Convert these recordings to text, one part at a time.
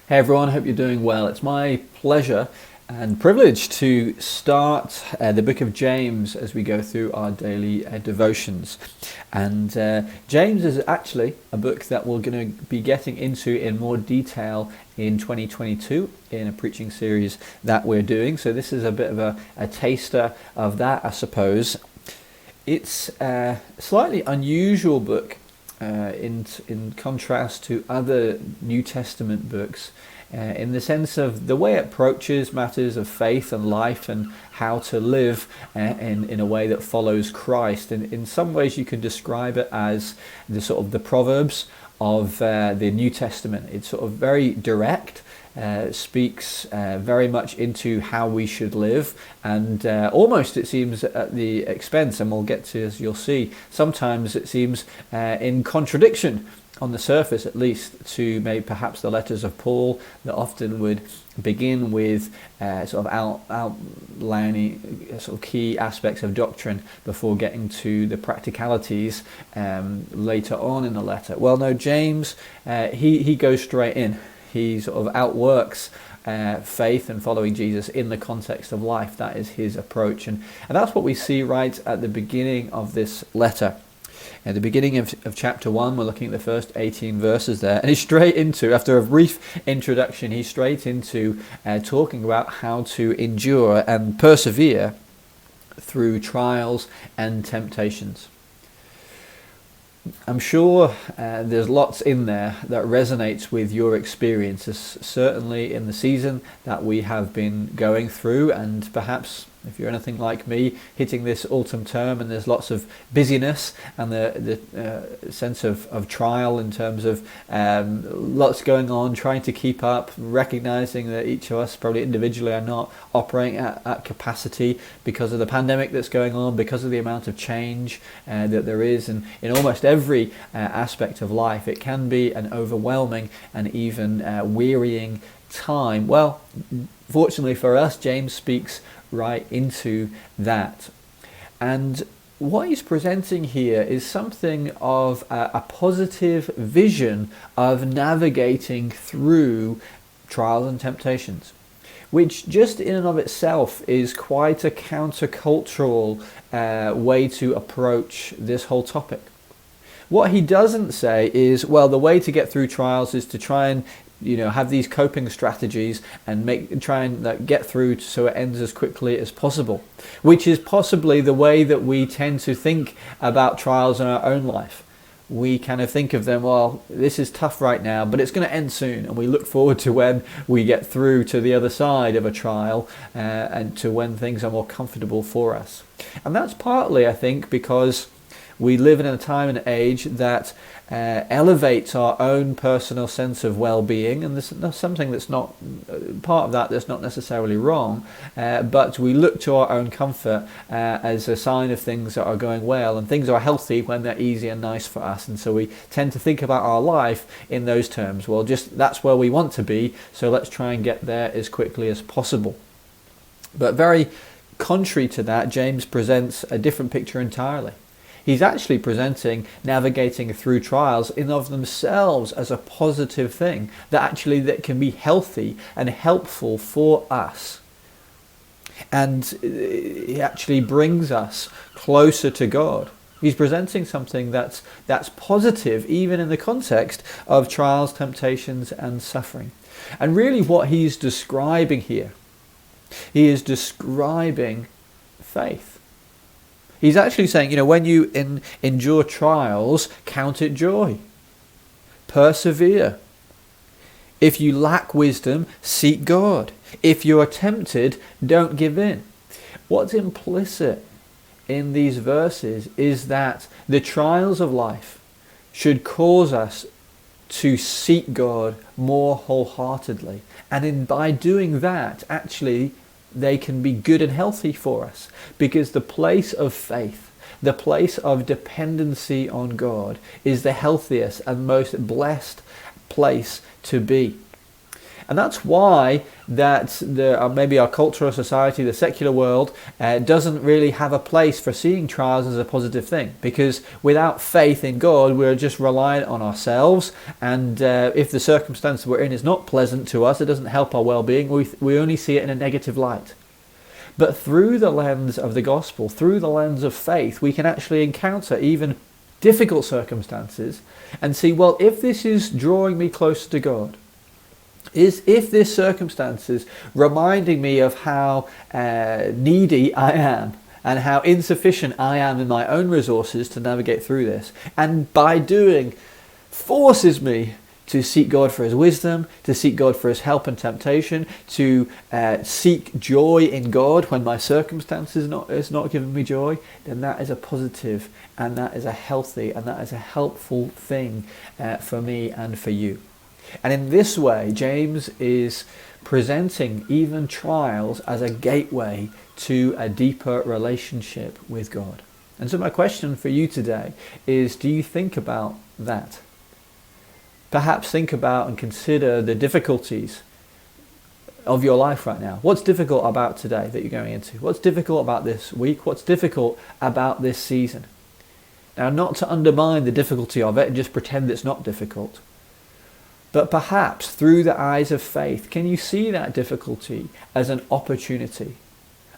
Hey everyone, hope you're doing well. It's my pleasure and privilege to start the book of James as we go through our daily devotions. And James is actually a book that we're going to be getting into in more detail in 2022 in a preaching series that we're doing. So this is a bit of a taster of that, I suppose. It's a slightly unusual book in contrast to other New Testament books, in the sense of the way it approaches matters of faith and life and how to live in a way that follows Christ. And in some ways you can describe it as the sort of the Proverbs of the New Testament. It's sort of very direct. Speaks very much into how we should live, and almost it seems at the expense, and we'll get to, as you'll see, sometimes it seems in contradiction on the surface at least to maybe perhaps the letters of Paul that often would begin with sort of outlining sort of key aspects of doctrine before getting to the practicalities later on in the letter. Well, no, James, he goes straight in. He sort of outworks faith and following Jesus in the context of life. That is his approach. And that's what we see right at the beginning of this letter. At the beginning of chapter 1, we're looking at the first 18 verses there. And he's straight into, after a brief introduction, he's straight into talking about how to endure and persevere through trials and temptations. I'm sure there's lots in there that resonates with your experiences, certainly in the season that we have been going through, and perhaps if you're anything like me, hitting this autumn term and there's lots of busyness and the sense of trial in terms of lots going on, trying to keep up, recognizing that each of us probably individually are not operating at capacity because of the pandemic that's going on, because of the amount of change that there is, and in almost every aspect of life. It can be an overwhelming and even wearying time. Well, fortunately for us, James speaks right into that. And what he's presenting here is something of a positive vision of navigating through trials and temptations, which just in and of itself is quite a countercultural way to approach this whole topic. What he doesn't say is, well, the way to get through trials is to try and have these coping strategies and try and get through so it ends as quickly as possible, which is possibly the way that we tend to think about trials in our own life. We kind of think of them, well, this is tough right now, but it's going to end soon, and we look forward to when we get through to the other side of a trial and to when things are more comfortable for us. And that's partly, I think, because we live in a time and age that elevates our own personal sense of well-being, and there's something that's not part of that that's not necessarily wrong, but we look to our own comfort as a sign of things that are going well, and things are healthy when they're easy and nice for us, and so we tend to think about our life in those terms. Well, just that's where we want to be, so let's try and get there as quickly as possible. But very contrary to that, James presents a different picture entirely. He's actually presenting navigating through trials in of themselves as a positive thing that can be healthy and helpful for us. And it actually brings us closer to God. He's presenting something that's positive even in the context of trials, temptations and suffering. And really what he's describing here, he is describing faith. He's actually saying, when you endure trials, count it joy. Persevere. If you lack wisdom, seek God. If you are tempted, don't give in. What's implicit in these verses is that the trials of life should cause us to seek God more wholeheartedly. And by doing that, actually, they can be good and healthy for us, because the place of faith, the place of dependency on God, is the healthiest and most blessed place to be. And that's why that maybe our culture or society, the secular world, doesn't really have a place for seeing trials as a positive thing. Because without faith in God, we're just reliant on ourselves. And if the circumstance we're in is not pleasant to us, it doesn't help our well-being, we only see it in a negative light. But through the lens of the gospel, through the lens of faith, we can actually encounter even difficult circumstances and see, well, if this is drawing me closer to God, if this circumstance is reminding me of how needy I am and how insufficient I am in my own resources to navigate through this, and by doing forces me to seek God for his wisdom, to seek God for his help and temptation, to seek joy in God when my circumstance is not giving me joy, then that is a positive, and that is a healthy, and that is a helpful thing for me and for you. And in this way, James is presenting even trials as a gateway to a deeper relationship with God. And so my question for you today is, do you think about that? Perhaps think about and consider the difficulties of your life right now. What's difficult about today that you're going into? What's difficult about this week? What's difficult about this season? Now, not to undermine the difficulty of it and just pretend it's not difficult, but perhaps through the eyes of faith, can you see that difficulty as an opportunity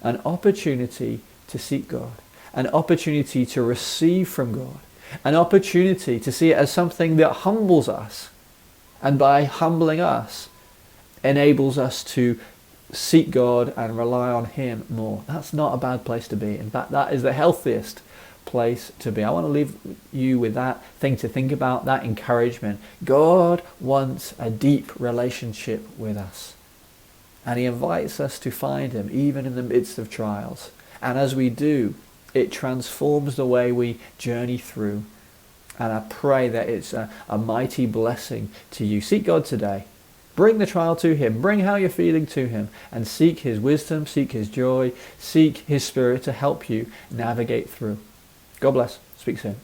to seek God, an opportunity to receive from God, an opportunity to see it as something that humbles us, and by humbling us enables us to seek God and rely on him more. That's not a bad place to be. In fact, that is the healthiest place to be. I want to leave you with that thing to think about, that encouragement. God wants a deep relationship with us, and he invites us to find him even in the midst of trials. And as we do, it transforms the way we journey through. And I pray that it's a mighty blessing to you. Seek God today. Bring the trial to him. Bring how you're feeling to him. And seek his wisdom, seek his joy, seek his spirit to help you navigate through. God bless. Speak soon.